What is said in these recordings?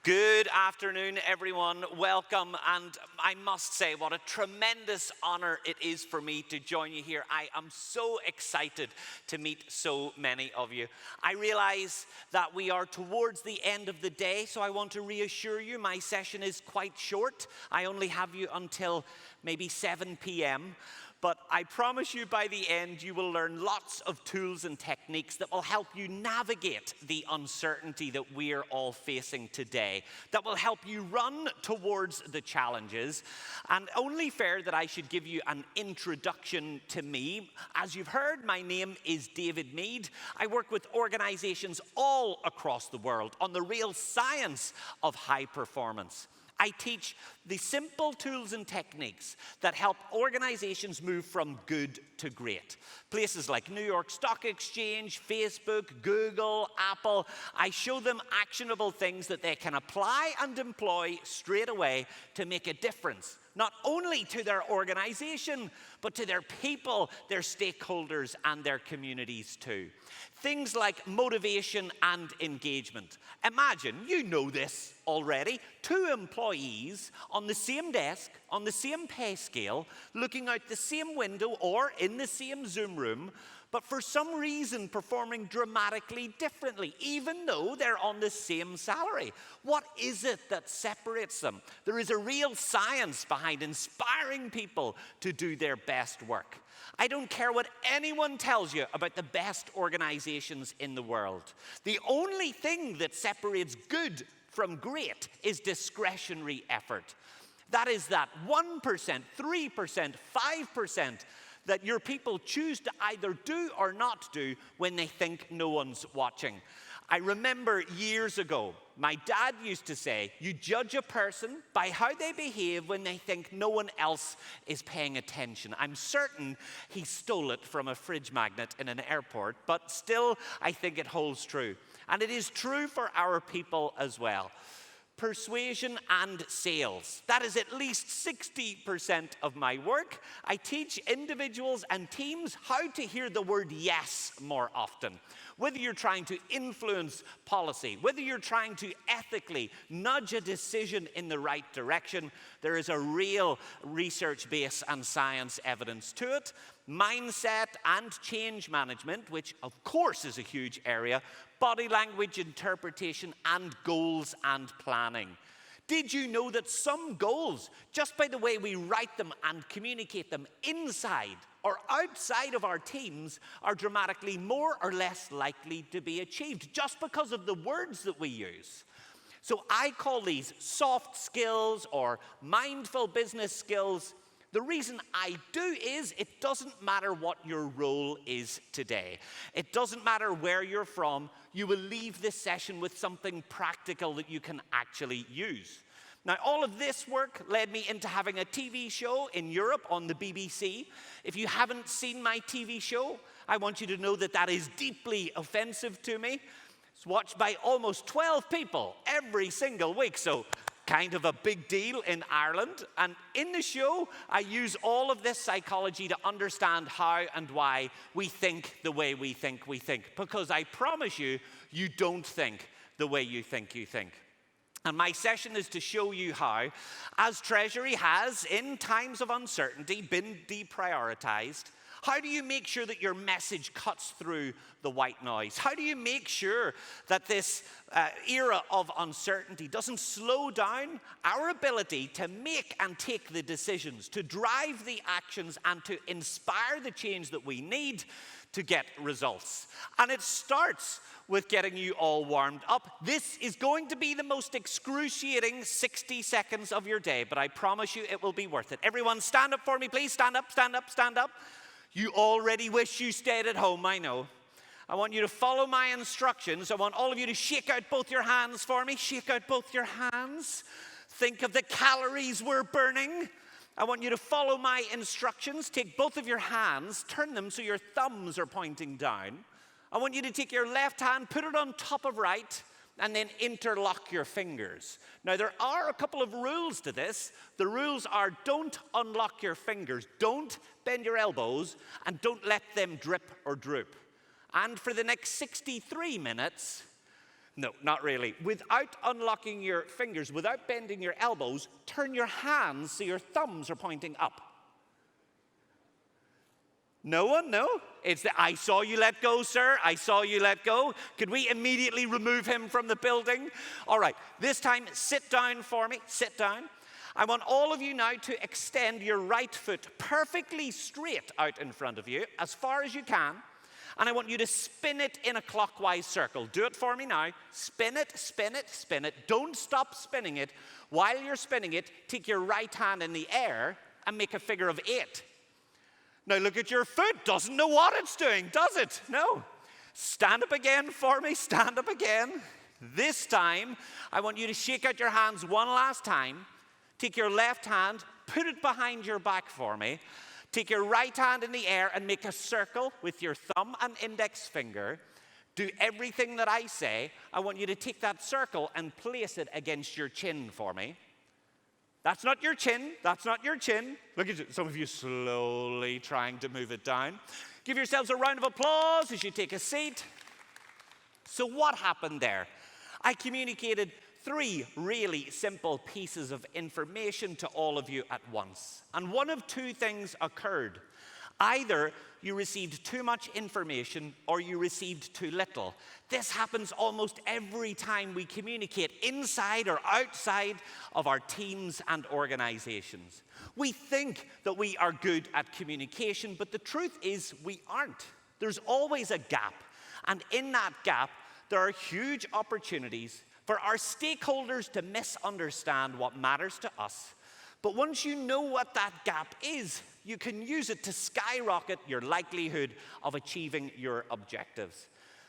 Good afternoon, everyone. Welcome, and I must say what a tremendous honor it is for me to join you here. I am so excited to meet so many of you. I realize that we are towards the end of the day, so I want to reassure you my session is quite short. I only have you until maybe 7 p.m., but I promise you by the end you will learn lots of tools and techniques that will help you navigate the uncertainty that we're all facing today, that will help you run towards the challenges. And only fair that I should give you an introduction to me. As you've heard, my name is David Meade. I work with organizations all across the world on the real science of high performance. I teach the simple tools and techniques that help organizations move from good to great. Places like New York Stock Exchange, Facebook, Google, Apple, I show them actionable things that they can apply and employ straight away to make a difference, not only to their organization, but to their people, their stakeholders, and their communities too. Things like motivation and engagement. Imagine, you know this already, two employees on the same desk, on the same pay scale, looking out the same window or in the same Zoom room, but for some reason performing dramatically differently, even though they're on the same salary. What is it that separates them? There is a real science behind inspiring people to do their best work. I don't care what anyone tells you about the best organizations in the world. The only thing that separates good from great is discretionary effort. That is that 1%, 3%, 5% that your people choose to either do or not do when they think no one's watching. I remember years ago, my dad used to say, you judge a person by how they behave when they think no one else is paying attention. I'm certain he stole it from a fridge magnet in an airport, but still, I think it holds true. And it is true for our people as well. Persuasion and sales. That is at least 60% of my work. I teach individuals and teams how to hear the word yes more often. Whether you're trying to influence policy, whether you're trying to ethically nudge a decision in the right direction, there is a real research base and science evidence to it. Mindset and change management, which of course is a huge area, body language interpretation, and goals and planning. Did you know that some goals, just by the way we write them and communicate them inside or outside of our teams, are dramatically more or less likely to be achieved just because of the words that we use? So I call these soft skills or mindful business skills. The reason I do is it doesn't matter what your role is today. It doesn't matter where you're from. You will leave this session with something practical that you can actually use. Now, all of this work led me into having a TV show in Europe on the BBC. If you haven't seen my TV show, I want you to know that that is deeply offensive to me. It's watched by almost 12 people every single week, so kind of a big deal in Ireland. And in the show, I use all of this psychology to understand how and why we think the way we think. Because I promise you, you don't think the way you think. And my session is to show you how, as Treasury has, in times of uncertainty, been deprioritized, how do you make sure that your message cuts through the white noise? How do you make sure that this era of uncertainty doesn't slow down our ability to make and take the decisions, to drive the actions, and to inspire the change that we need to get results? And it starts with getting you all warmed up. This is going to be the most excruciating 60 seconds of your day, but I promise you it will be worth it. Everyone stand up for me, please. Stand up, stand up, stand up. You already wish you stayed at home, I know. I want you to follow my instructions. I want all of you to shake out both your hands for me. Shake out both your hands. Think of the calories we're burning. I want you to follow my instructions. Take both of your hands, turn them so your thumbs are pointing down. I want you to take your left hand, put it on top of right, and then interlock your fingers. Now, there are a couple of rules to this. The rules are don't unlock your fingers, don't bend your elbows, and don't let them drip or droop. And for the next 63 minutes, No, not really. Without unlocking your fingers, without bending your elbows, turn your hands so your thumbs are pointing up. No one? No? It's the, I saw you let go, sir. I saw you let go. Could we immediately remove him from the building? All right, this time, sit down for me. Sit down. I want all of you now to extend your right foot perfectly straight out in front of you, as far as you can. And I want you to spin it in a clockwise circle. Do it for me now. Spin it, spin it, spin it. Don't stop spinning it. While you're spinning it, take your right hand in the air and make a figure of 8. Now look at your foot. Doesn't know what it's doing, does it? No. Stand up again for me. Stand up again. This time, I want you to shake out your hands one last time. Take your left hand, put it behind your back for me. Take your right hand in the air and make a circle with your thumb and index finger. Do everything that I say. I want you to take that circle and place it against your chin for me. That's not your chin. That's not your chin. Look at you, some of you slowly trying to move it down. Give yourselves a round of applause as you take a seat. So what happened there? I communicated 3 really simple pieces of information to all of you at once. And one of 2 things occurred. Either you received too much information or you received too little. This happens almost every time we communicate inside or outside of our teams and organizations. We think that we are good at communication, but the truth is we aren't. There's always a gap. And in that gap, there are huge opportunities for our stakeholders to misunderstand what matters to us. But once you know what that gap is, you can use it to skyrocket your likelihood of achieving your objectives.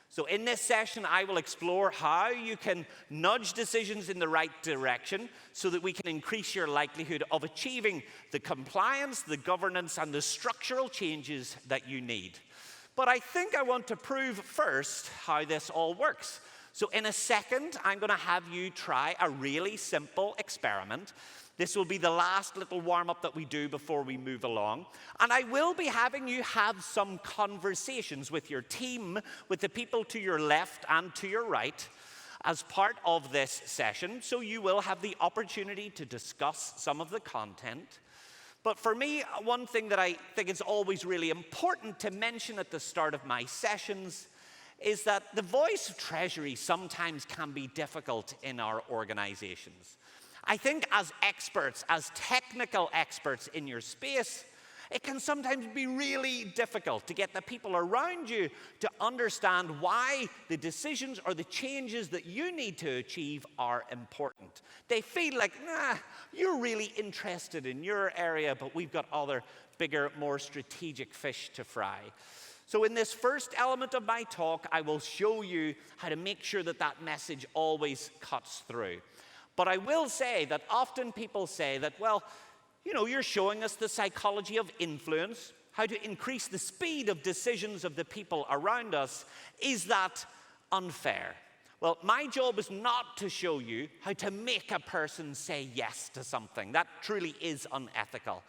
So in this session, I will explore how you can nudge decisions in the right direction so that we can increase your likelihood of achieving the compliance, the governance, and the structural changes that you need. But I think I want to prove first how this all works. So in a second, I'm going to have you try a really simple experiment. This will be the last little warm-up that we do before we move along. And I will be having you have some conversations with your team, with the people to your left and to your right, as part of this session. So you will have the opportunity to discuss some of the content. But for me, one thing that I think is always really important to mention at the start of my sessions is that the voice of Treasury sometimes can be difficult in our organizations. I think as experts, as technical experts in your space, it can sometimes be really difficult to get the people around you to understand why the decisions or the changes that you need to achieve are important. They feel like, you're really interested in your area, but we've got other bigger, more strategic fish to fry. So in this first element of my talk, I will show you how to make sure that that message always cuts through. But I will say that often people say that, well, you know, you're showing us the psychology of influence, how to increase the speed of decisions of the people around us. Is that unfair? Well, my job is not to show you how to make a person say yes to something. That truly is unethical.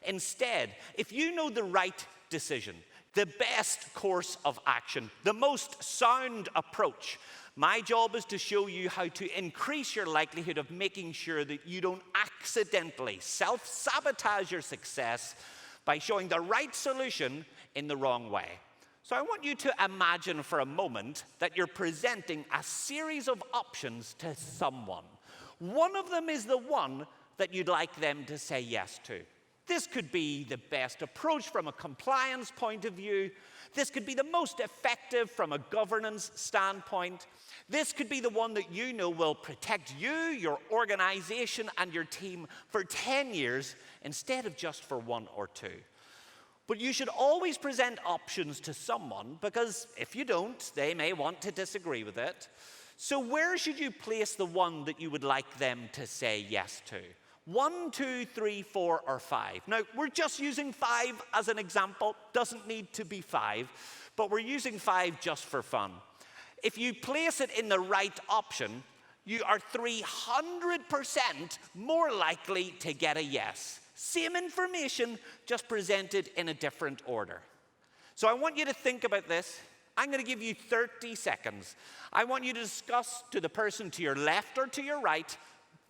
Instead, if you know the right decision, the best course of action, the most sound approach, my job is to show you how to increase your likelihood of making sure that you don't accidentally self-sabotage your success by showing the right solution in the wrong way. So I want you to imagine for a moment that you're presenting a series of options to someone. One of them is the one that you'd like them to say yes to. This could be the best approach from a compliance point of view. This could be the most effective from a governance standpoint. This could be the one that you know will protect you, your organization, and your team for 10 years instead of just for 1 or 2. But you should always present options to someone because if you don't, they may want to disagree with it. So where should you place the one that you would like them to say yes to? 1, 2, 3, 4, or 5. Now, we're just using 5 as an example. Doesn't need to be 5, but we're using 5 just for fun. If you place it in the right option, you are 300% more likely to get a yes. Same information, just presented in a different order. So I want you to think about this. I'm going to give you 30 seconds. I want you to discuss to the person to your left or to your right,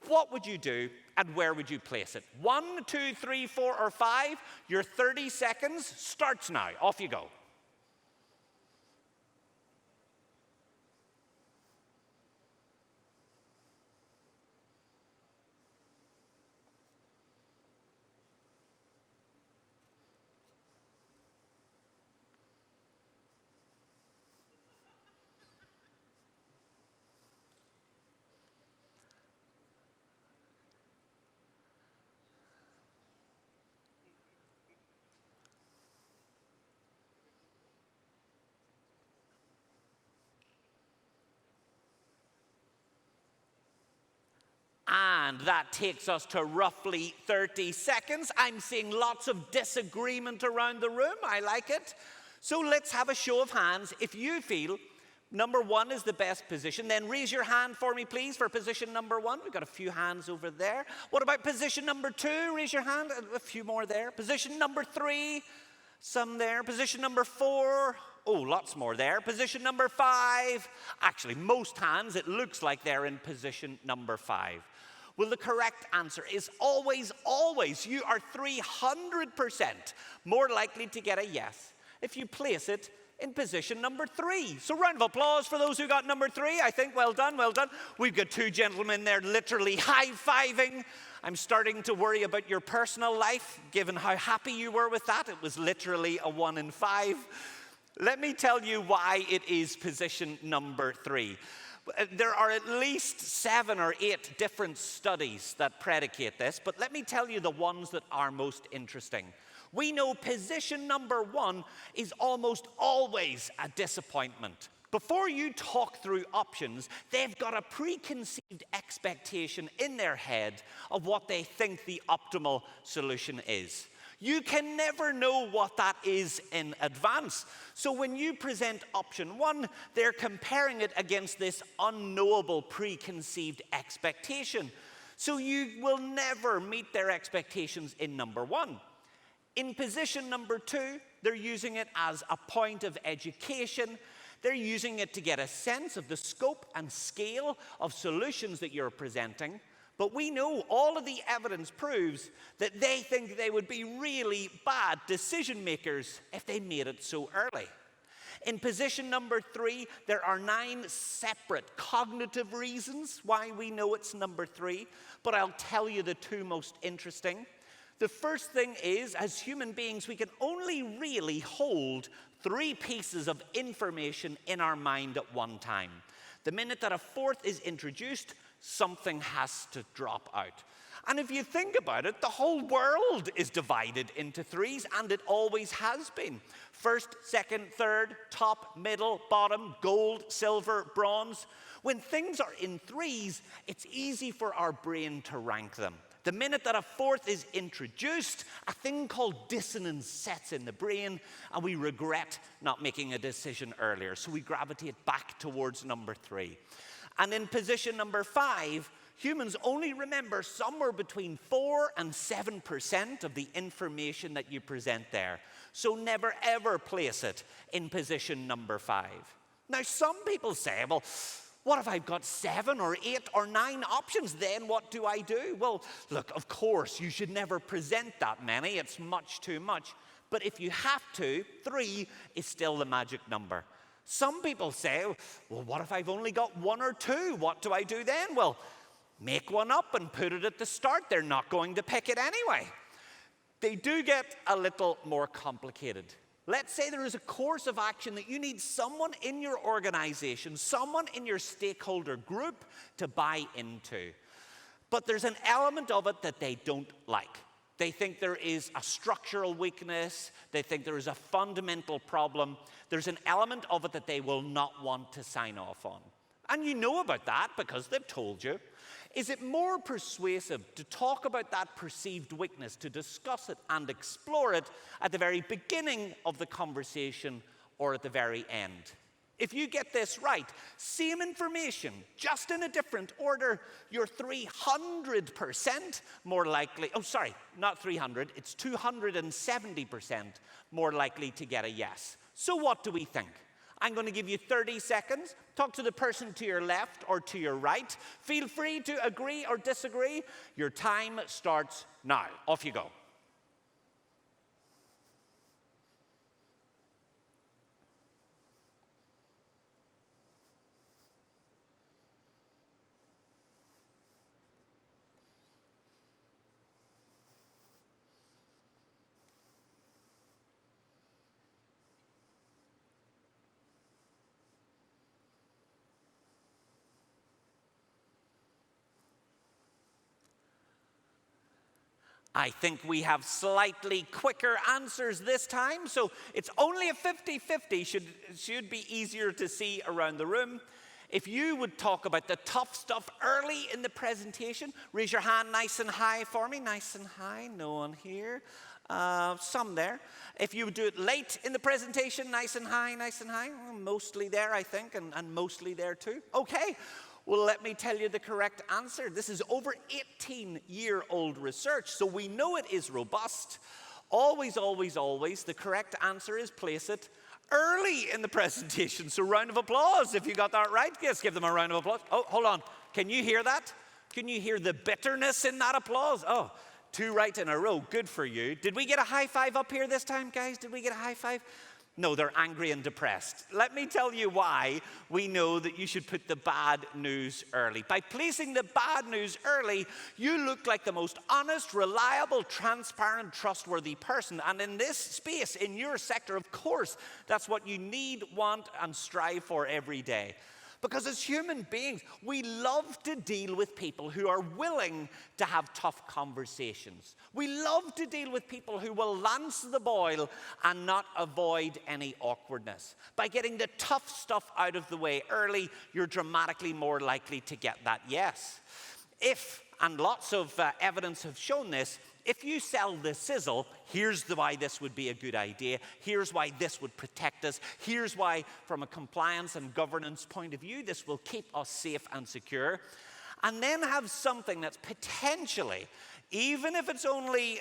what would you do and where would you place it? 1, 2, 3, 4, or 5. Your 30 seconds starts now. Off you go. And that takes us to roughly 30 seconds. I'm seeing lots of disagreement around the room. I like it. So let's have a show of hands. If you feel number 1 is the best position, then raise your hand for me, please, for position number 1. We've got a few hands over there. What about position number 2? Raise your hand. A few more there. Position number 3. Some there. Position number 4. Oh, lots more there. Position number 5. Actually, most hands, it looks like they're in position number 5. Well, the correct answer is always, always. You are 300% more likely to get a yes if you place it in position number 3. So round of applause for those who got number 3. I think well done, well done. We've got 2 gentlemen there literally high-fiving. I'm starting to worry about your personal life, given how happy you were with that. It was literally a 1 in 5. Let me tell you why it is position number 3. There are at least 7 or 8 different studies that predicate this, but let me tell you the ones that are most interesting. We know position number 1 is almost always a disappointment. Before you talk through options, they've got a preconceived expectation in their head of what they think the optimal solution is. You can never know what that is in advance. So when you present option 1, they're comparing it against this unknowable preconceived expectation. So you will never meet their expectations in number 1. In position number 2, they're using it as a point of education. They're using it to get a sense of the scope and scale of solutions that you're presenting. But we know all of the evidence proves that they think they would be really bad decision makers if they made it so early. In position number 3, there are 9 separate cognitive reasons why we know it's number 3, but I'll tell you the 2 most interesting. The first thing is, as human beings, we can only really hold 3 pieces of information in our mind at one time. The minute that a 4th is introduced, something has to drop out. And if you think about it, the whole world is divided into 3s, and it always has been. First, second, third, top, middle, bottom, gold, silver, bronze. When things are in 3s, it's easy for our brain to rank them. The minute that a 4th is introduced, a thing called dissonance sets in the brain, and we regret not making a decision earlier. So we gravitate back towards number 3. And in position number 5, humans only remember somewhere between 4 and 7% of the information that you present there. So never ever place it in position number 5. Now, some people say, well, what if I've got 7 or 8 or 9 options? Then what do I do? Well, look, of course, you should never present that many. It's much too much. But if you have to, 3 is still the magic number. Some people say, well, what if I've only got 1 or 2? What do I do then? Well, make one up and put it at the start. They're not going to pick it anyway. They do get a little more complicated. Let's say there is a course of action that you need someone in your organization, someone in your stakeholder group to buy into. But there's an element of it that they don't like. They think there is a structural weakness. They think there is a fundamental problem. There's an element of it that they will not want to sign off on. And you know about that because they've told you. Is it more persuasive to talk about that perceived weakness, to discuss it and explore it at the very beginning of the conversation or at the very end? If you get this right, same information, just in a different order, you're 300% more likely, oh sorry, not 300, it's 270% more likely to get a yes. So what do we think? I'm going to give you 30 seconds. Talk to the person to your left or to your right. Feel free to agree or disagree. Your time starts now. Off you go. I think we have slightly quicker answers this time, so it's only a 50-50, should be easier to see around the room. If you would talk about the tough stuff early in the presentation, raise your hand nice and high for me, nice and high, no one here, some there. If you would do it late in the presentation, nice and high, well, mostly there I think, and mostly there too. Okay. Well, let me tell you the correct answer. This is over 18-year-old research, so we know it is robust. Always, always, always, the correct answer is place it early in the presentation. So round of applause if you got that right. Yes, give them a round of applause. Oh, hold on. Can you hear that? Can you hear the bitterness in that applause? Oh, 2 right in a row. Good for you. Did we get a high five up here this time, guys? Did we get a high five? No, they're angry and depressed. Let me tell you why we know that you should put the bad news early. By placing the bad news early, you look like the most honest, reliable, transparent, trustworthy person. And in this space, in your sector, of course, that's what you need, want, and strive for every day. Because as human beings, we love to deal with people who are willing to have tough conversations. We love to deal with people who will lance the boil and not avoid any awkwardness. By getting the tough stuff out of the way early, you're dramatically more likely to get that yes. If, and lots of evidence have shown this, if you sell the sizzle, here's why this would be a good idea. Here's why this would protect us. Here's why, from a compliance and governance point of view, this will keep us safe and secure. And then have something that's potentially, even if it's only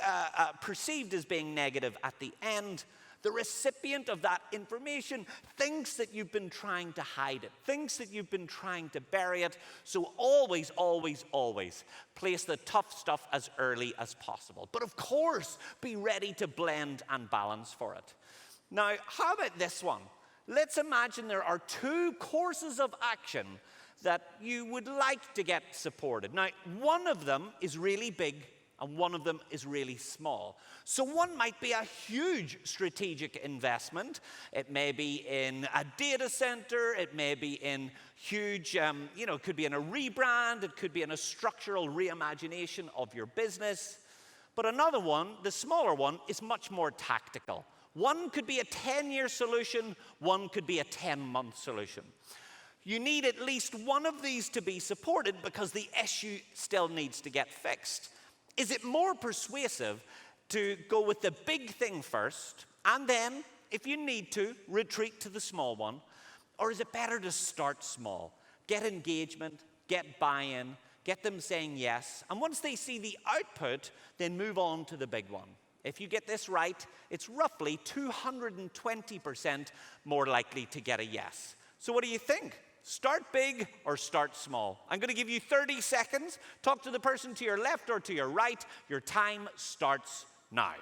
perceived as being negative at the end, the recipient of that information thinks that you've been trying to hide it, thinks that you've been trying to bury it. So always, always, always place the tough stuff as early as possible. But of course, be ready to blend and balance for it. Now, how about this one? Let's imagine there are 2 courses of action that you would like to get supported. Now, one of them is really big, and one of them is really small. So one might be a huge strategic investment. It may be in a data center. It may be in huge, it could be in a rebrand. It could be in a structural reimagination of your business. But another one, the smaller one, is much more tactical. One could be a 10-year solution. One could be a 10-month solution. You need at least one of these to be supported because the issue still needs to get fixed. Is it more persuasive to go with the big thing first and then, if you need to, retreat to the small one? Or is it better to start small, get engagement, get buy-in, get them saying yes, and once they see the output, then move on to the big one? If you get this right, it's roughly 220% more likely to get a yes. So what do you think? Start big or start small? I'm going to give you 30 seconds. Talk to the person to your left or to your right. Your time starts now.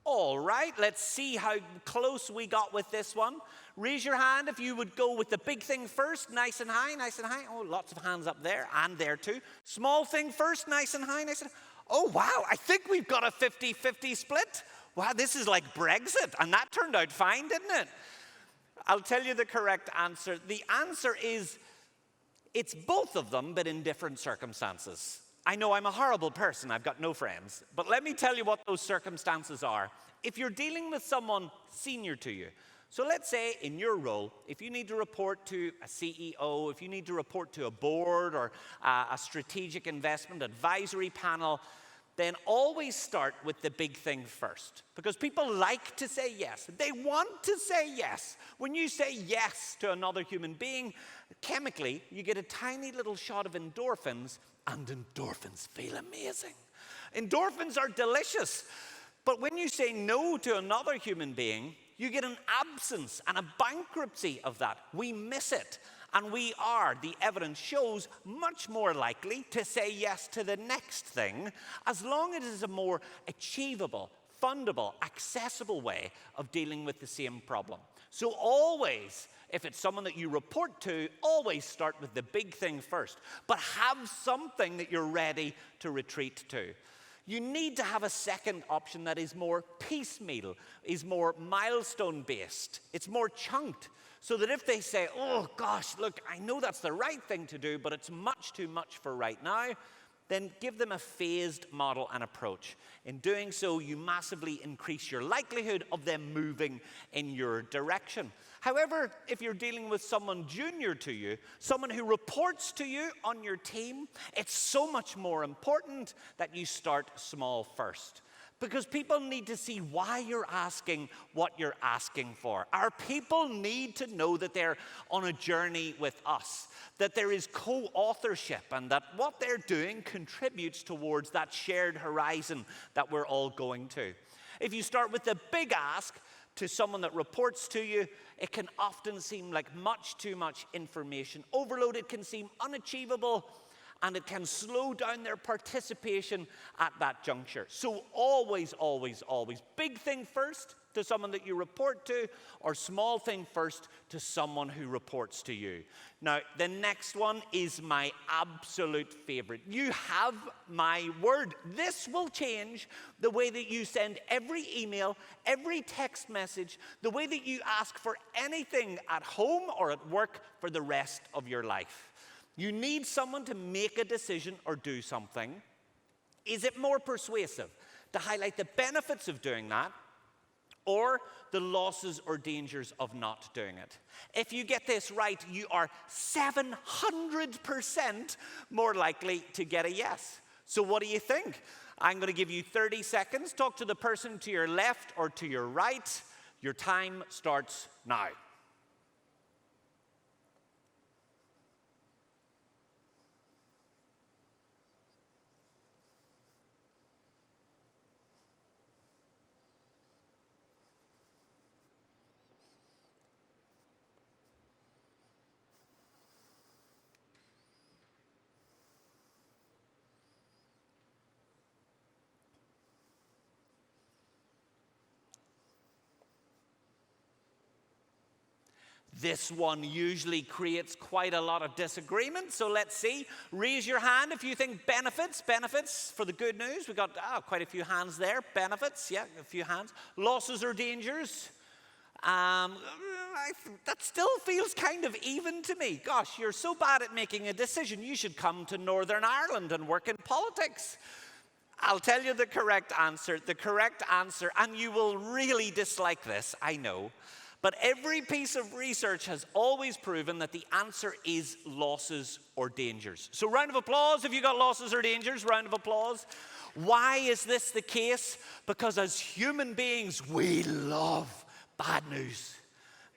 All right, let's see how close we got with this one. Raise your hand if you would go with the big thing first, nice and high, nice and high. Oh, lots of hands up there and there too. Small thing first, nice and high, nice and high. Oh, wow, I think we've got a 50-50 split. Wow, this is like Brexit, and that turned out fine, didn't it? I'll tell you the correct answer. The answer is It's both of them, but in different circumstances. I know I'm a horrible person, I've got no friends, but let me tell you what those circumstances are. If you're dealing with someone senior to you, so let's say in your role, if you need to report to a CEO, if you need to report to a board or a strategic investment advisory panel, then always start with the big thing first. Because people like to say yes. They want to say yes. When you say yes to another human being, chemically, you get a tiny little shot of endorphins, and endorphins feel amazing. Endorphins are delicious. But when you say no to another human being, you get an absence and a bankruptcy of that. We miss it. And we are, the evidence shows, much more likely to say yes to the next thing as long as it is a more achievable, fundable, accessible way of dealing with the same problem. So always, if it's someone that you report to, always start with the big thing first, but have something that you're ready to retreat to. You need to have a second option that is more piecemeal, is more milestone-based. It's more chunked, so that if they say, oh gosh, look, I know that's the right thing to do, but it's much too much for right now, then give them a phased model and approach. In doing so, you massively increase your likelihood of them moving in your direction. However, if you're dealing with someone junior to you, someone who reports to you on your team, it's so much more important that you start small first. Because people need to see why you're asking what you're asking for. Our people need to know that they're on a journey with us, that there is co-authorship, and that what they're doing contributes towards that shared horizon that we're all going to. If you start with the big ask to someone that reports to you, it can often seem like much too much information overload. It can seem unachievable, and it can slow down their participation at that juncture. So always, always, always, big thing first to someone that you report to, or small thing first to someone who reports to you. Now, the next one is my absolute favorite. You have my word. This will change the way that you send every email, every text message, the way that you ask for anything at home or at work for the rest of your life. You need someone to make a decision or do something. Is it more persuasive to highlight the benefits of doing that, or the losses or dangers of not doing it? If you get this right, you are 700% more likely to get a yes. So what do you think? I'm going to give you 30 seconds. Talk to the person to your left or to your right. Your time starts now. This one usually creates quite a lot of disagreement, so let's see. Raise your hand if you think benefits for the good news. We've got quite a few hands there. Benefits, yeah, a few hands. Losses or dangers? That still feels kind of even to me. Gosh, you're so bad at making a decision. You should come to Northern Ireland and work in politics. I'll tell you the correct answer, and you will really dislike this, I know. But every piece of research has always proven that the answer is losses or dangers. So round of applause if you got losses or dangers, round of applause. Why is this the case? Because as human beings, we love bad news.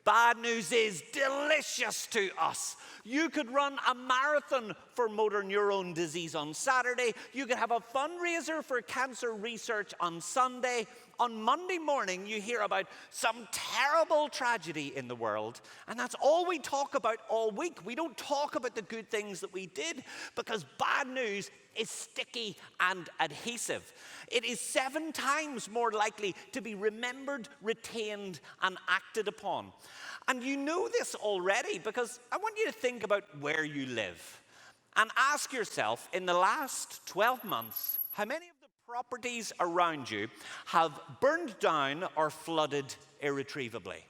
Bad news is delicious to us. You could run a marathon for motor neurone disease on Saturday. You could have a fundraiser for cancer research on Sunday. On Monday morning, you hear about some terrible tragedy in the world, and that's all we talk about all week. We don't talk about the good things that we did, because bad news is sticky and adhesive. It is 7 times more likely to be remembered, retained, and acted upon. And you know this already, because I want you to think about where you live and ask yourself, in the last 12 months, how many of the properties around you have burned down or flooded irretrievably?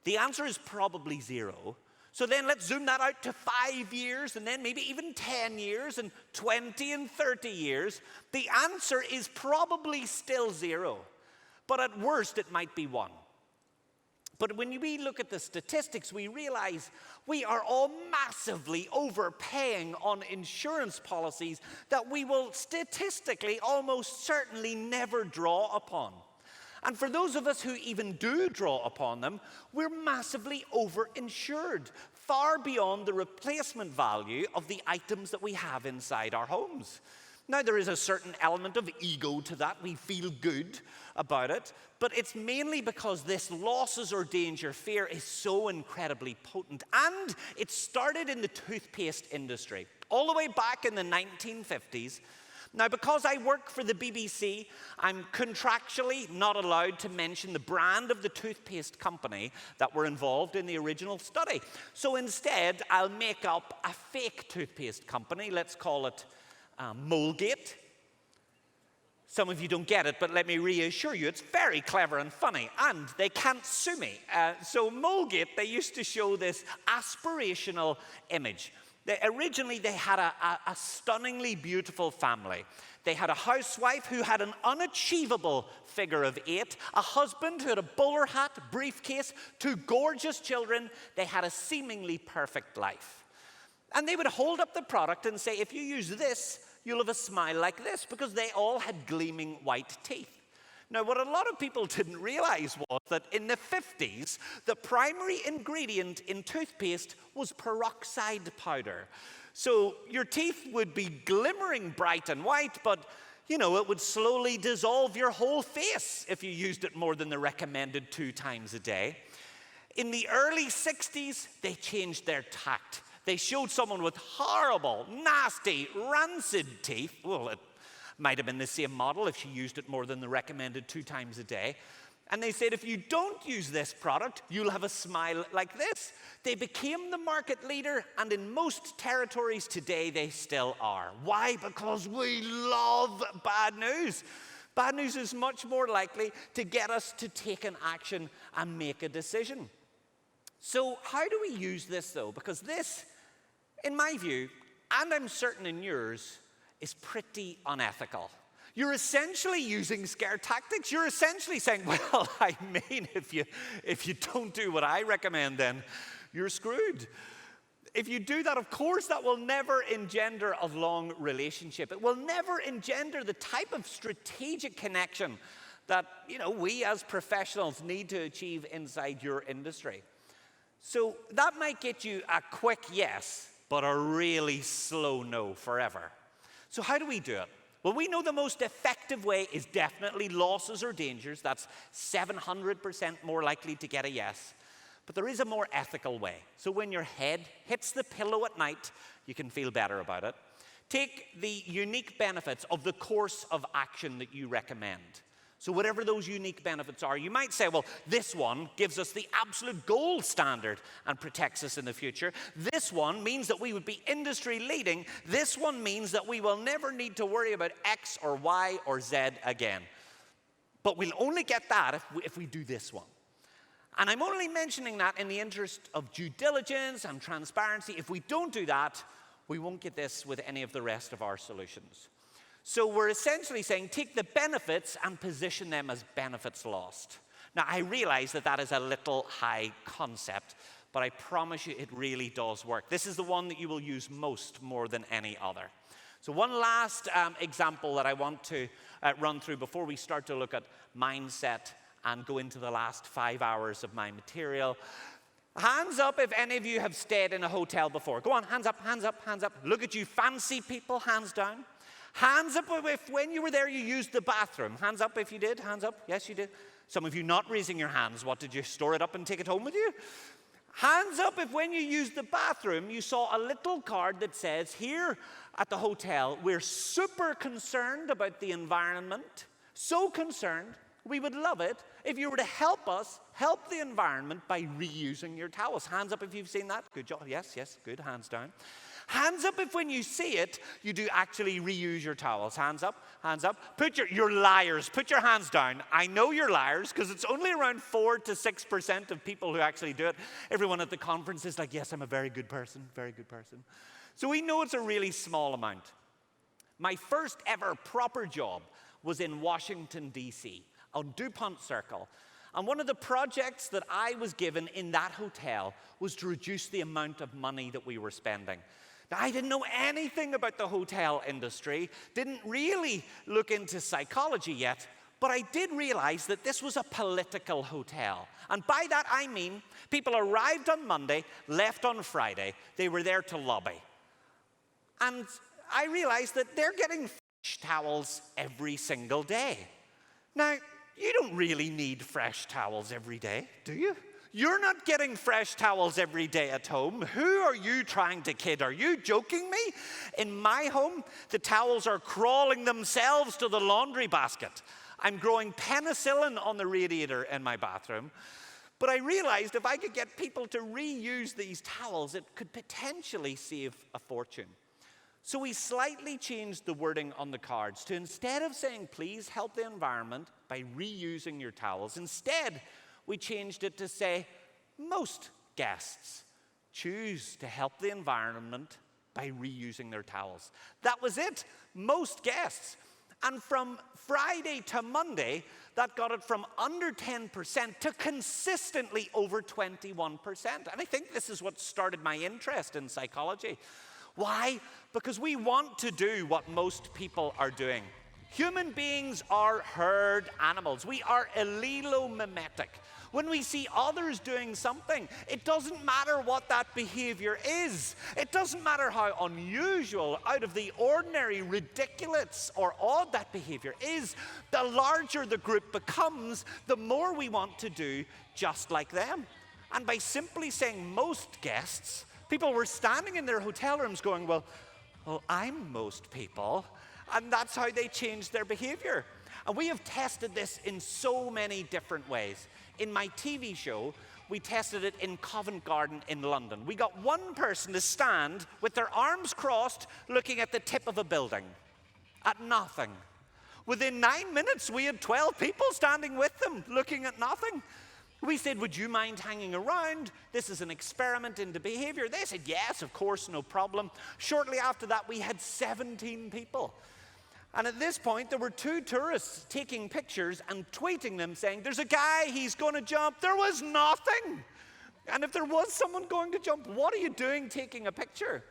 The answer is probably 0. So then let's zoom that out to 5 years, and then maybe even 10 years, and 20 and 30 years. The answer is probably still 0. But at worst, it might be 1. But when we look at the statistics, we realize we are all massively overpaying on insurance policies that we will statistically almost certainly never draw upon. And for those of us who even do draw upon them, we're massively overinsured, far beyond the replacement value of the items that we have inside our homes. Now, there is a certain element of ego to that. We feel good about it. But it's mainly because this losses or danger fear is so incredibly potent. And it started in the toothpaste industry, all the way back in the 1950s. Now, because I work for the BBC, I'm contractually not allowed to mention the brand of the toothpaste company that were involved in the original study. So instead, I'll make up a fake toothpaste company. Let's call it Molegate. Some of you don't get it, but let me reassure you, it's very clever and funny, and they can't sue me. So Molegate, they used to show this aspirational image. Originally, they had a stunningly beautiful family. They had a housewife who had an unachievable figure of 8, a husband who had a bowler hat, briefcase, 2 gorgeous children. They had a seemingly perfect life. And they would hold up the product and say, if you use this, you'll have a smile like this, because they all had gleaming white teeth. Now, what a lot of people didn't realize was that in the 50s, the primary ingredient in toothpaste was peroxide powder. So your teeth would be glimmering bright and white, but, you know, it would slowly dissolve your whole face if you used it more than the recommended 2 times a day. In the early 60s, they changed their tact. They showed someone with horrible, nasty, rancid teeth. Well, it might have been the same model if she used it more than the recommended 2 times a day. And they said, if you don't use this product, you'll have a smile like this. They became the market leader, and in most territories today, they still are. Why? Because we love bad news. Bad news is much more likely to get us to take an action and make a decision. So how do we use this, though? Because this, in my view, and I'm certain in yours, is pretty unethical. You're essentially using scare tactics. You're essentially saying, well, I mean, if you don't do what I recommend, then you're screwed. If you do that, of course, that will never engender a long relationship. It will never engender the type of strategic connection that, you know, we as professionals need to achieve inside your industry. So that might get you a quick yes, but a really slow no forever. So how do we do it? Well, we know the most effective way is definitely losses or dangers. That's 700% more likely to get a yes. But there is a more ethical way. So when your head hits the pillow at night, you can feel better about it. Take the unique benefits of the course of action that you recommend. So whatever those unique benefits are, you might say, well, this one gives us the absolute gold standard and protects us in the future. This one means that we would be industry leading. This one means that we will never need to worry about X or Y or Z again. But we'll only get that if we do this one. And I'm only mentioning that in the interest of due diligence and transparency. If we don't do that, we won't get this with any of the rest of our solutions. So we're essentially saying take the benefits and position them as benefits lost. Now, I realize that that is a little high concept, but I promise you it really does work. This is the one that you will use more than any other. So one last example that I want to run through before we start to look at mindset and go into the last 5 hours of my material. Hands up if any of you have stayed in a hotel before. Go on, hands up, hands up, hands up. Look at you fancy people, hands down. Hands up if when you were there you used the bathroom. Hands up if you did, hands up. Yes, you did. Some of you not raising your hands. What, did you store it up and take it home with you? Hands up if when you used the bathroom you saw a little card that says, here at the hotel, we're super concerned about the environment. So concerned, we would love it if you were to help us help the environment by reusing your towels. Hands up if you've seen that. Good job. Yes, yes, good. Hands down. Hands up if when you see it, you do actually reuse your towels. Hands up, hands up. You're liars. Put your hands down. I know you're liars because it's only around 4 to 6% of people who actually do it. Everyone at the conference is like, yes, I'm a very good person, very good person. So we know it's a really small amount. My first ever proper job was in Washington, D.C., on DuPont Circle. And one of the projects that I was given in that hotel was to reduce the amount of money that we were spending. Now, I didn't know anything about the hotel industry, didn't really look into psychology yet, but I did realize that this was a political hotel. And by that I mean people arrived on Monday, left on Friday. They were there to lobby. And I realized that they're getting fresh towels every single day. Now, you don't really need fresh towels every day, do you? You're not getting fresh towels every day at home. Who are you trying to kid? Are you joking me? In my home, the towels are crawling themselves to the laundry basket. I'm growing penicillin on the radiator in my bathroom. But I realized if I could get people to reuse these towels, it could potentially save a fortune. So we slightly changed the wording on the cards to, instead of saying, please help the environment by reusing your towels, instead we changed it to say, most guests choose to help the environment by reusing their towels. That was it, most guests. And from Friday to Monday, that got it from under 10% to consistently over 21%. And I think this is what started my interest in psychology. Why? Because we want to do what most people are doing. Human beings are herd animals. We are allelomimetic. When we see others doing something, it doesn't matter what that behavior is. It doesn't matter how unusual, out of the ordinary, ridiculous, or odd that behavior is. The larger the group becomes, the more we want to do just like them. And by simply saying most guests, people were standing in their hotel rooms going, well, I'm most people. And that's how they changed their behavior. And we have tested this in so many different ways. In my TV show, we tested it in Covent Garden in London. We got one person to stand with their arms crossed, looking at the tip of a building, at nothing. Within 9 minutes, we had 12 people standing with them, looking at nothing. We said, would you mind hanging around? This is an experiment into behavior. They said, yes, of course, no problem. Shortly after that, we had 17 people. And at this point, there were 2 tourists taking pictures and tweeting them saying, there's a guy, he's going to jump. There was nothing. And if there was someone going to jump, what are you doing taking a picture?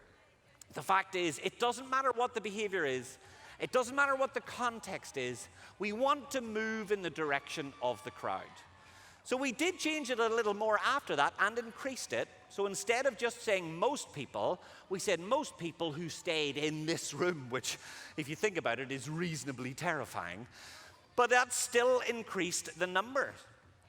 The fact is, it doesn't matter what the behavior is. It doesn't matter what the context is. We want to move in the direction of the crowd. So we did change it a little more after that and increased it. So instead of just saying most people, we said most people who stayed in this room, which, if you think about it, is reasonably terrifying. But that still increased the number.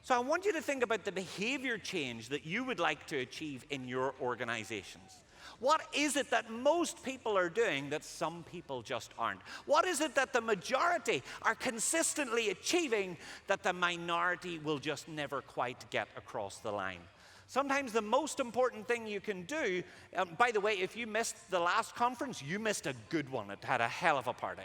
So I want you to think about the behavior change that you would like to achieve in your organizations. What is it that most people are doing that some people just aren't? What is it that the majority are consistently achieving that the minority will just never quite get across the line? Sometimes the most important thing you can do, by the way, if you missed the last conference, you missed a good one. It had a hell of a party.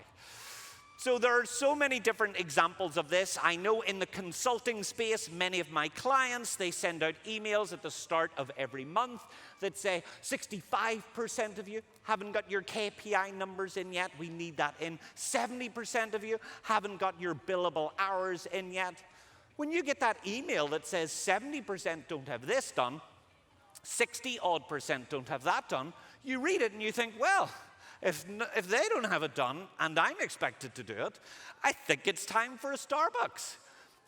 So there are so many different examples of this. I know in the consulting space, many of my clients, they send out emails at the start of every month that say 65% of you haven't got your KPI numbers in yet. We need that in. 70% of you haven't got your billable hours in yet. When you get that email that says 70% don't have this done, 60-odd% don't have that done, you read it and you think, well, if they don't have it done and I'm expected to do it, I think it's time for a Starbucks.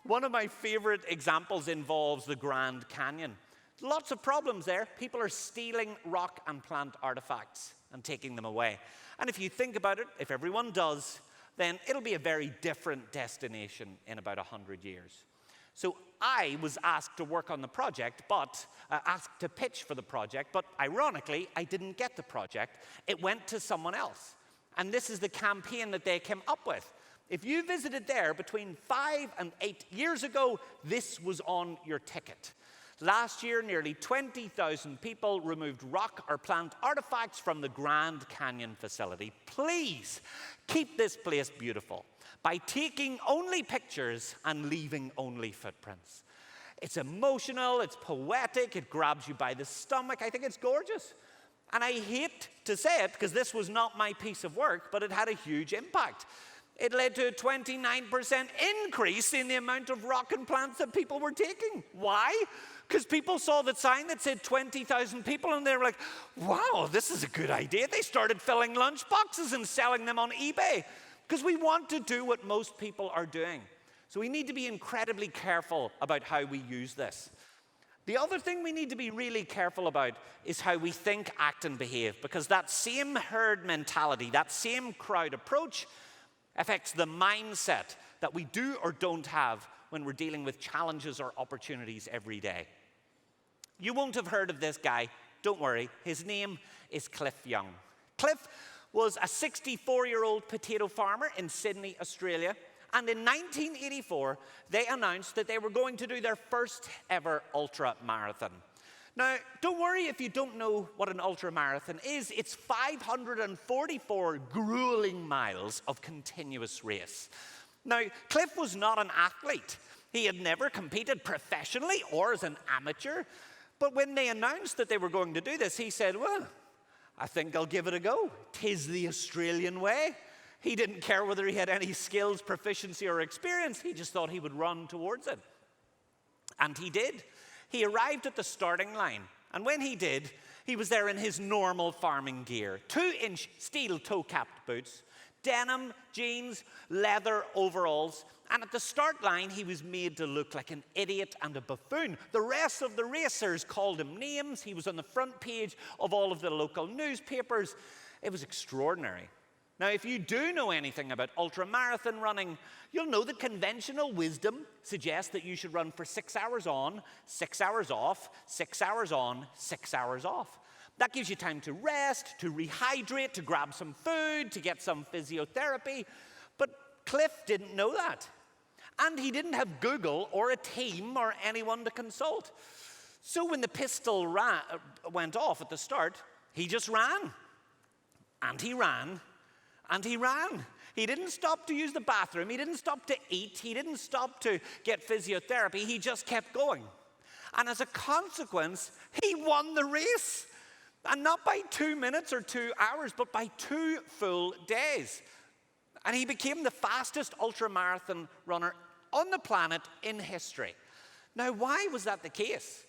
One of my favorite examples involves the Grand Canyon. Lots of problems there. People are stealing rock and plant artifacts and taking them away. And if you think about it, if everyone does, then it'll be a very different destination in about 100 years. So I was asked to work on the project, but asked to pitch for the project, but ironically, I didn't get the project. It went to someone else. And this is the campaign that they came up with. If you visited there between 5 and 8 years ago, this was on your ticket. Last year, nearly 20,000 people removed rock or plant artifacts from the Grand Canyon facility. Please keep this place beautiful by taking only pictures and leaving only footprints. It's emotional, it's poetic, it grabs you by the stomach. I think it's gorgeous. And I hate to say it because this was not my piece of work, but it had a huge impact. It led to a 29% increase in the amount of rock and plants that people were taking. Why? Because people saw the sign that said 20,000 people, and they were like, wow, this is a good idea. They started filling lunch boxes and selling them on eBay because we want to do what most people are doing. So we need to be incredibly careful about how we use this. The other thing we need to be really careful about is how we think, act, and behave, because that same herd mentality, that same crowd approach affects the mindset that we do or don't have when we're dealing with challenges or opportunities every day. You won't have heard of this guy. Don't worry. His name is Cliff Young. Cliff was a 64-year-old potato farmer in Sydney, Australia. And in 1984, they announced that they were going to do their first ever ultra marathon. Now, don't worry if you don't know what an ultra marathon is. It's 544 grueling miles of continuous race. Now, Cliff was not an athlete. He had never competed professionally or as an amateur. But when they announced that they were going to do this, he said, well, I think I'll give it a go. 'Tis the Australian way. He didn't care whether he had any skills, proficiency, or experience. He just thought he would run towards it. And he did. He arrived at the starting line. And when he did, he was there in his normal farming gear. 2-inch steel toe-capped boots, denim, jeans, leather overalls. And at the start line, he was made to look like an idiot and a buffoon. The rest of the racers called him names. He was on the front page of all of the local newspapers. It was extraordinary. Now, if you do know anything about ultramarathon running, you'll know that conventional wisdom suggests that you should run for 6 hours on, 6 hours off, 6 hours on, 6 hours off. That gives you time to rest, to rehydrate, to grab some food, to get some physiotherapy. But Cliff didn't know that. And he didn't have Google or a team or anyone to consult. So when the pistol went off at the start, he just ran. And he ran. And he ran. He didn't stop to use the bathroom. He didn't stop to eat. He didn't stop to get physiotherapy. He just kept going. And as a consequence, he won the race. And not by 2 minutes or 2 hours, but by 2 full days. And he became the fastest ultramarathon runner on the planet in history. Now, why was that the case?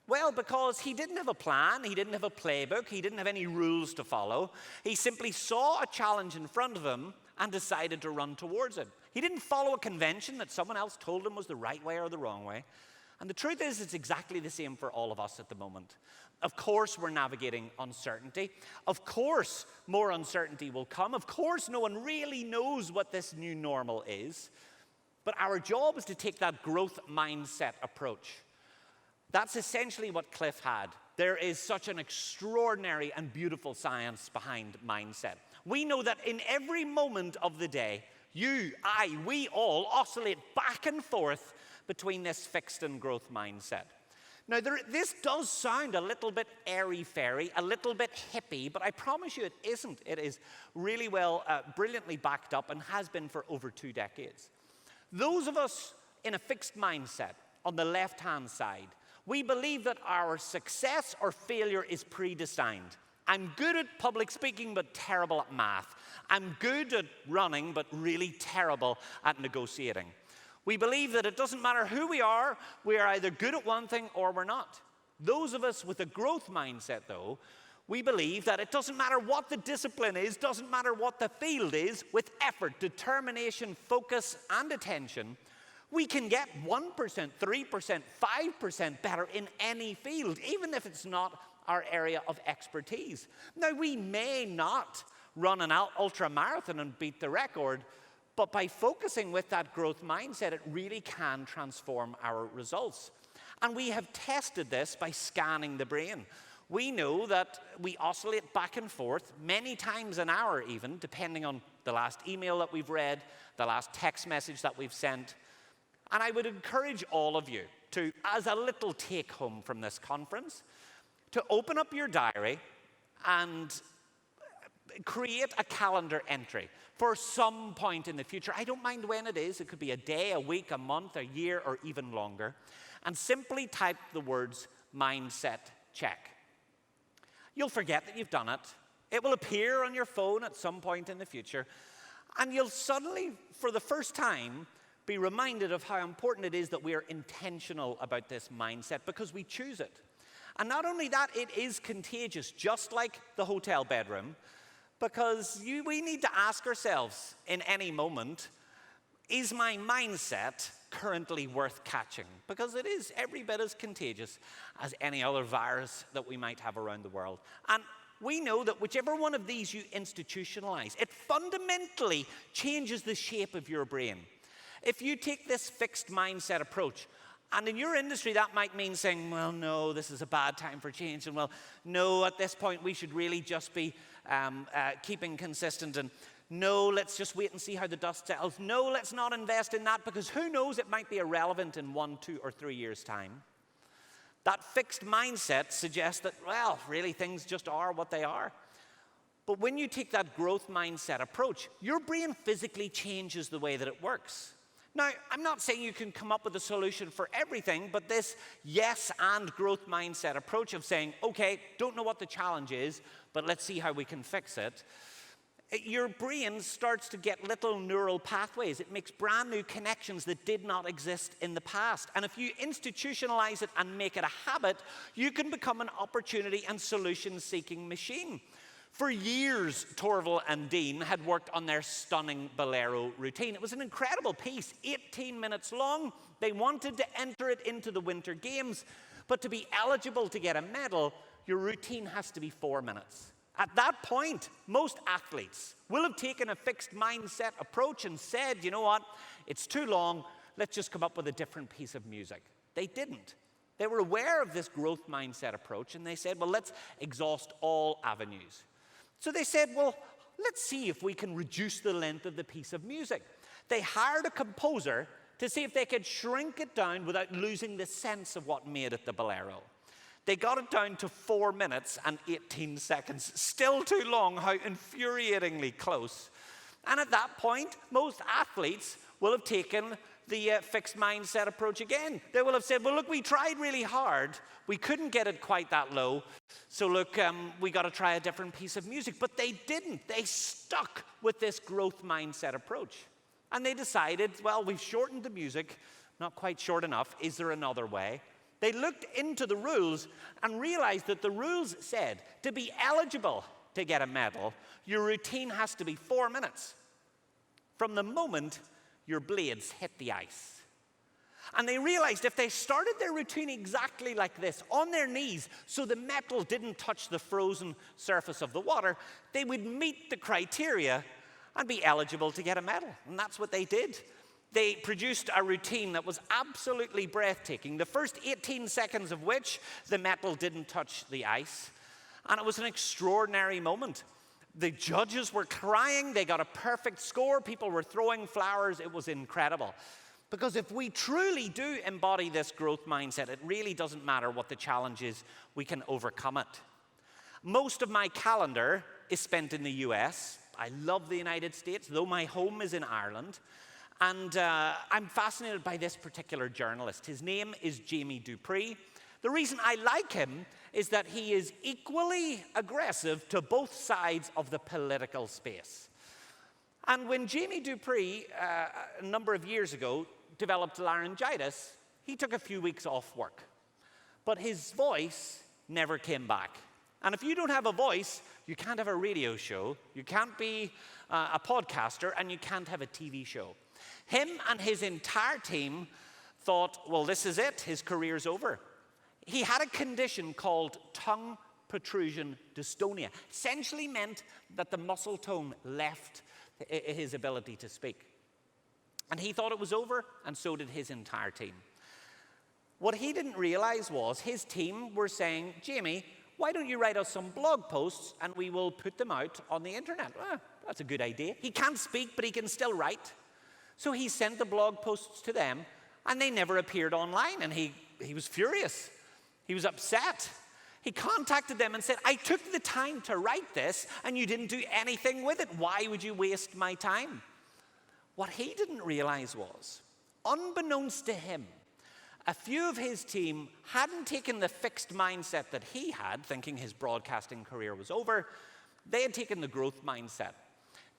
Well, because he didn't have a plan, he didn't have a playbook, he didn't have any rules to follow. He simply saw a challenge in front of him and decided to run towards it. He didn't follow a convention that someone else told him was the right way or the wrong way. And the truth is, it's exactly the same for all of us at the moment. Of course, we're navigating uncertainty. Of course, more uncertainty will come. Of course, no one really knows what this new normal is. But our job is to take that growth mindset approach. That's essentially what Cliff had. There is such an extraordinary and beautiful science behind mindset. We know that in every moment of the day, you, I, we all oscillate back and forth between this fixed and growth mindset. Now, this does sound a little bit airy-fairy, a little bit hippie, but I promise you it isn't. It is really well, brilliantly backed up and has been for over 2 decades. Those of us in a fixed mindset on the left-hand side, we believe that our success or failure is predestined. I'm good at public speaking, but terrible at math. I'm good at running, but really terrible at negotiating. We believe that it doesn't matter who we are either good at one thing or we're not. Those of us with a growth mindset, though, we believe that it doesn't matter what the discipline is, doesn't matter what the field is, with effort, determination, focus, and attention, we can get 1%, 3%, 5% better in any field, even if it's not our area of expertise. Now, we may not run an ultra-marathon and beat the record, but by focusing with that growth mindset, it really can transform our results. And we have tested this by scanning the brain. We know that we oscillate back and forth many times an hour even, depending on the last email that we've read, the last text message that we've sent. And I would encourage all of you to, as a little take-home from this conference, to open up your diary and create a calendar entry for some point in the future. I don't mind when it is. It could be a day, a week, a month, a year, or even longer. And simply type the words mindset check. You'll forget that you've done it. It will appear on your phone at some point in the future. And you'll suddenly, for the first time, be reminded of how important it is that we are intentional about this mindset because we choose it. And not only that, it is contagious, just like the hotel bedroom, because we need to ask ourselves in any moment, is my mindset currently worth catching? Because it is every bit as contagious as any other virus that we might have around the world. And we know that whichever one of these you institutionalize, it fundamentally changes the shape of your brain. If you take this fixed mindset approach, and in your industry that might mean saying, well, no, this is a bad time for change, and well, no, at this point we should really just be keeping consistent, and no, let's just wait and see how the dust settles. No, let's not invest in that because who knows, it might be irrelevant in 1, 2, or 3 years' time. That fixed mindset suggests that, well, really things just are what they are. But when you take that growth mindset approach, your brain physically changes the way that it works. Now, I'm not saying you can come up with a solution for everything, but this yes and growth mindset approach of saying, okay, don't know what the challenge is, but let's see how we can fix it. Your brain starts to get little neural pathways. It makes brand new connections that did not exist in the past. And if you institutionalize it and make it a habit, you can become an opportunity and solution-seeking machine. For years, Torval and Dean had worked on their stunning Bolero routine. It was an incredible piece, 18 minutes long. They wanted to enter it into the Winter Games, but to be eligible to get a medal, your routine has to be 4 minutes. At that point, most athletes will have taken a fixed mindset approach and said, you know what, it's too long, let's just come up with a different piece of music. They didn't. They were aware of this growth mindset approach, and they said, well, let's exhaust all avenues. So they said, well, let's see if we can reduce the length of the piece of music. They hired a composer to see if they could shrink it down without losing the sense of what made it the Bolero. They got it down to 4 minutes and 18 seconds. Still too long, how infuriatingly close. And at that point, most athletes will have taken the fixed mindset approach again. They will have said, well, look, we tried really hard. We couldn't get it quite that low. So look, we got to try a different piece of music. But they didn't. They stuck with this growth mindset approach. And they decided, well, we've shortened the music, not quite short enough. Is there another way? They looked into the rules and realized that the rules said to be eligible to get a medal, your routine has to be 4 minutes from the moment your blades hit the ice. And they realized if they started their routine exactly like this, on their knees, so the metal didn't touch the frozen surface of the water, they would meet the criteria and be eligible to get a medal. And that's what they did. They produced a routine that was absolutely breathtaking, the first 18 seconds of which the metal didn't touch the ice. And it was an extraordinary moment. The judges were crying. They got a perfect score. People were throwing flowers. It was incredible. Because if we truly do embody this growth mindset, it really doesn't matter what the challenge is. We can overcome it. Most of my calendar is spent in the US. I love the United States, though my home is in Ireland. And I'm fascinated by this particular journalist. His name is Jamie Dupree. The reason I like him is that he is equally aggressive to both sides of the political space. And when Jamie Dupree, a number of years ago, developed laryngitis, he took a few weeks off work. But his voice never came back. And if you don't have a voice, you can't have a radio show, you can't be a podcaster, and you can't have a TV show. Him and his entire team thought, well, this is it, his career's over. He had a condition called tongue protrusion dystonia. Essentially meant that the muscle tone left his ability to speak. And he thought it was over, and so did his entire team. What he didn't realize was his team were saying, Jamie, why don't you write us some blog posts and we will put them out on the internet? Well, that's a good idea. He can't speak, but he can still write. So he sent the blog posts to them, and they never appeared online, and he was furious. He was upset. He contacted them and said, I took the time to write this, and you didn't do anything with it. Why would you waste my time? What he didn't realize was, unbeknownst to him, a few of his team hadn't taken the fixed mindset that he had, thinking his broadcasting career was over. They had taken the growth mindset.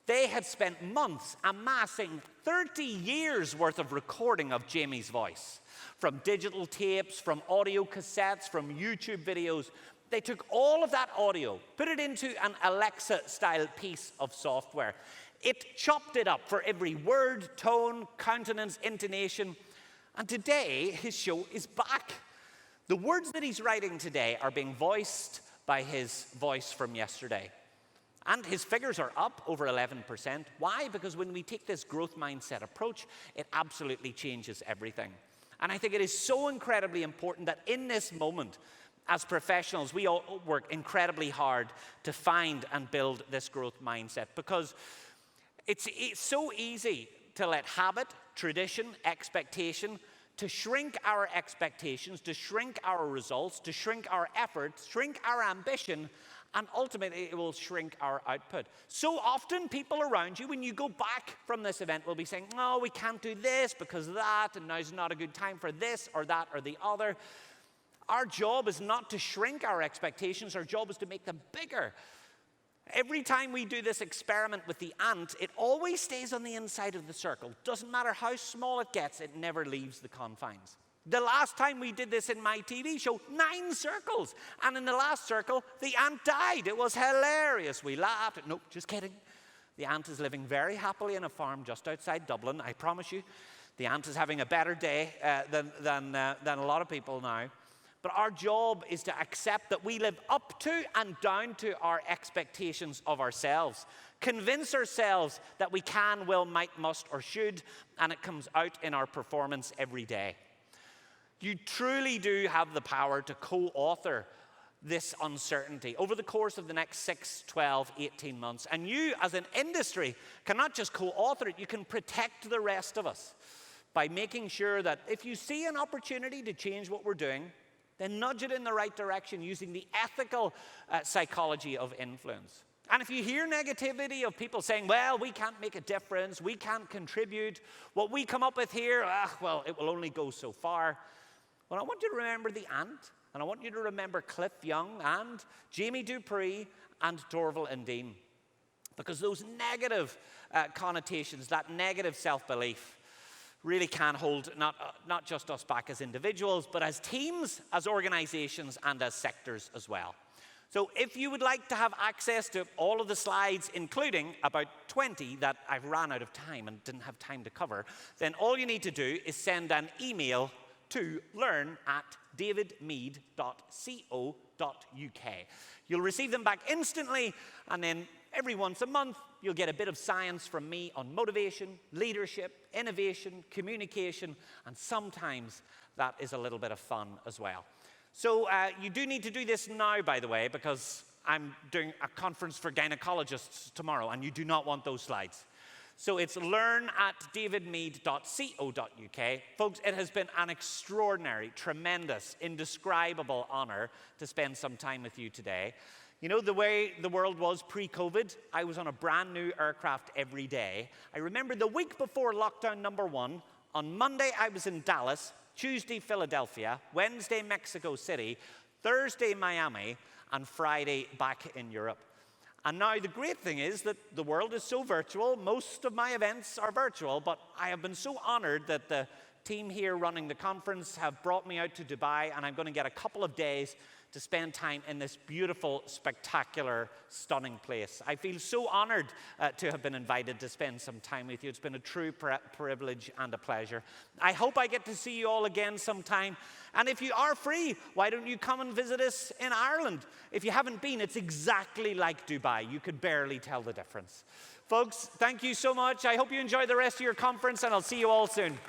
They had spent months amassing 30 years worth of recording of Jamie's voice. From digital tapes, from audio cassettes, from YouTube videos. They took all of that audio, put it into an Alexa-style piece of software. It chopped it up for every word, tone, countenance, intonation. And today, his show is back. The words that he's writing today are being voiced by his voice from yesterday. And his figures are up over 11%. Why? Because when we take this growth mindset approach, it absolutely changes everything. And I think it is so incredibly important that in this moment, as professionals, we all work incredibly hard to find and build this growth mindset, because it's so easy to let habit, tradition, expectation, to shrink our expectations, to shrink our results, to shrink our efforts, shrink our ambition, and ultimately it will shrink our output. So often people around you, when you go back from this event, will be saying, no, we can't do this because of that, and now's not a good time for this or that or the other. Our job is not to shrink our expectations. Our job is to make them bigger. Every time we do this experiment with the ant, it always stays on the inside of the circle. Doesn't matter how small it gets, it never leaves the confines. The last time we did this in my TV show, 9 circles. And in the last circle, the ant died. It was hilarious. We laughed. Nope, just kidding. The ant is living very happily on a farm just outside Dublin. I promise you, the ant is having a better day than a lot of people now. But our job is to accept that we live up to and down to our expectations of ourselves. Convince ourselves that we can, will, might, must, or should, and it comes out in our performance every day. You truly do have the power to co-author this uncertainty over the course of the next 6, 12, 18 months. And you, as an industry, cannot just co-author it, you can protect the rest of us by making sure that if you see an opportunity to change what we're doing, then nudge it in the right direction using the ethical psychology of influence. And if you hear negativity of people saying, well, we can't make a difference, we can't contribute, what we come up with here, well, it will only go so far. Well, I want you to remember the ant, and I want you to remember Cliff Young and Jamie Dupree and Dorval and Dean. Because those negative connotations, that negative self-belief, really can hold not just us back as individuals, but as teams, as organizations, and as sectors as well. So if you would like to have access to all of the slides, including about 20 that I've ran out of time and didn't have time to cover, then all you need to do is send an email to learn@davidmeade.co.uk. You'll receive them back instantly, and then every once a month, you'll get a bit of science from me on motivation, leadership, innovation, communication, and sometimes that is a little bit of fun as well. So you do need to do this now, by the way, because I'm doing a conference for gynecologists tomorrow, and you do not want those slides. So it's learn@davidmeade.co.uk. Folks, it has been an extraordinary, tremendous, indescribable honor to spend some time with you today. You know, the way the world was pre-COVID, I was on a brand new aircraft every day. I remember the week before lockdown number 1, on Monday I was in Dallas, Tuesday Philadelphia, Wednesday Mexico City, Thursday Miami, and Friday back in Europe. And now the great thing is that the world is so virtual. Most of my events are virtual, but I have been so honored that the team here running the conference have brought me out to Dubai, and I'm going to get a couple of days to spend time in this beautiful, spectacular, stunning place. I feel so honored to have been invited to spend some time with you. It's been a true privilege and a pleasure. I hope I get to see you all again sometime. And if you are free, why don't you come and visit us in Ireland? If you haven't been, it's exactly like Dubai. You could barely tell the difference. Folks, thank you so much. I hope you enjoy the rest of your conference, and I'll see you all soon.